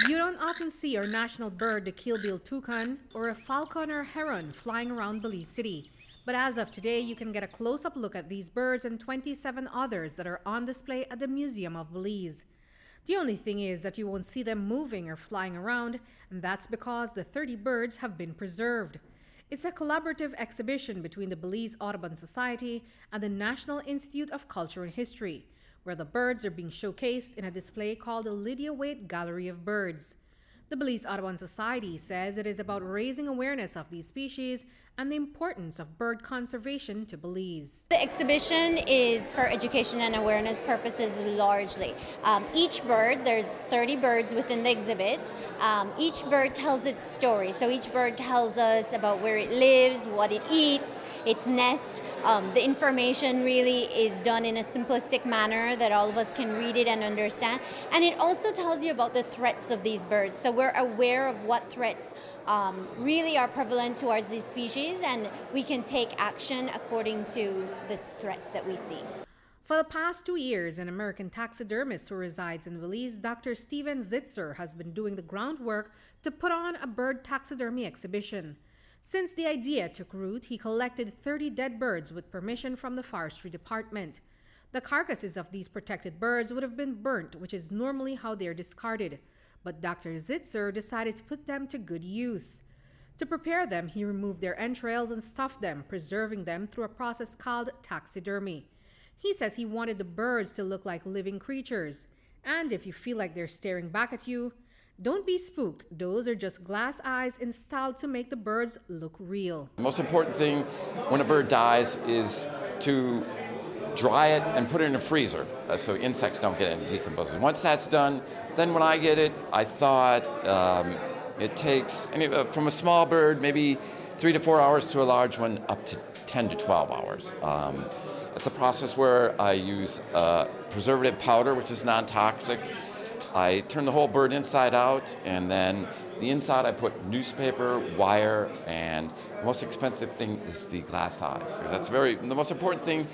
You don't often see our national bird, the keelbill toucan, or a falcon or heron flying around Belize City. But as of today, you can get a close-up look at these birds and 27 others that are on display at the Museum of Belize. The only thing is that you won't see them moving or flying around, and that's because the 30 birds have been preserved. It's a collaborative exhibition between the Belize Audubon Society and the National Institute of Culture and History, where the birds are being showcased in a display called the Lydia Waight Gallery of Birds. The Belize Audubon Society says it is about raising awareness of these species and the importance of bird conservation to Belize. The exhibition is for education and awareness purposes largely. Each bird, there's 30 birds within the exhibit. Each bird tells its story. So each bird tells us about where it lives, what it eats, its nest. The information really is done in a simplistic manner that all of us can read it and understand. And it also tells you about the threats of these birds. So we're aware of what threats really are prevalent towards these species, and we can take action according to the threats that we see. For the past 2 years, an American taxidermist who resides in Belize, Dr. Steven Zitzer, has been doing the groundwork to put on a bird taxidermy exhibition. Since the idea took root, he collected 30 dead birds with permission from the Forestry Department. The carcasses of these protected birds would have been burnt, which is normally how they are discarded. But Dr. Zitzer decided to put them to good use. To prepare them, he removed their entrails and stuffed them, preserving them through a process called taxidermy. He says he wanted the birds to look like living creatures. And if you feel like they're staring back at you, don't be spooked. Those are just glass eyes installed to make the birds look real. The most important thing when a bird dies is to dry it and put it in a freezer so insects don't get it decomposing. Once that's done, then when I get it, I thought it takes from a small bird maybe 3 to 4 hours to a large one up to 10 to 12 hours. It's a process where I use preservative powder, which is non-toxic. I turn the whole bird inside out, and then the inside I put newspaper, wire, and the most expensive thing is the glass eyes. That's the most important thing.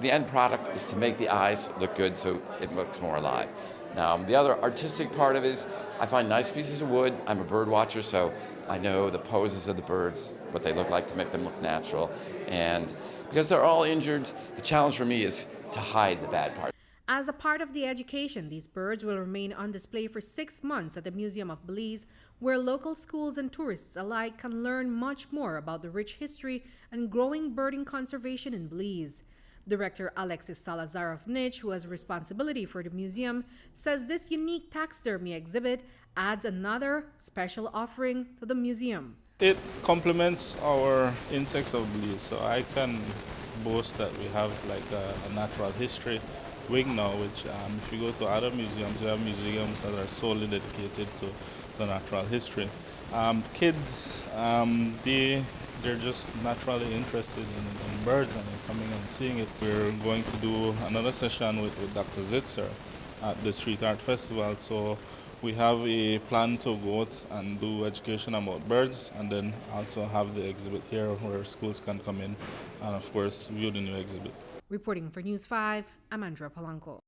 The end product is to make the eyes look good so it looks more alive. Now, the other artistic part of it is I find nice pieces of wood. I'm a bird watcher, so I know the poses of the birds, what they look like to make them look natural. And because they're all injured, the challenge for me is to hide the bad part. As a part of the education, these birds will remain on display for 6 months at the Museum of Belize, where local schools and tourists alike can learn much more about the rich history and growing birding conservation in Belize. Director Alexis Salazar of Niche, who has responsibility for the museum, says this unique taxidermy exhibit adds another special offering to the museum. It complements our insects of Belize, so I can boast that we have like a natural history wing now, which if you go to other museums, we have museums that are solely dedicated to the natural history. Kids, they're just naturally interested in birds and in coming and seeing it. We're going to do another session with Dr. Zitzer at the Street Art Festival. So we have a plan to go out and do education about birds, and then also have the exhibit here where schools can come in and, of course, view the new exhibit. Reporting for News 5, I'm Andrea Polanco.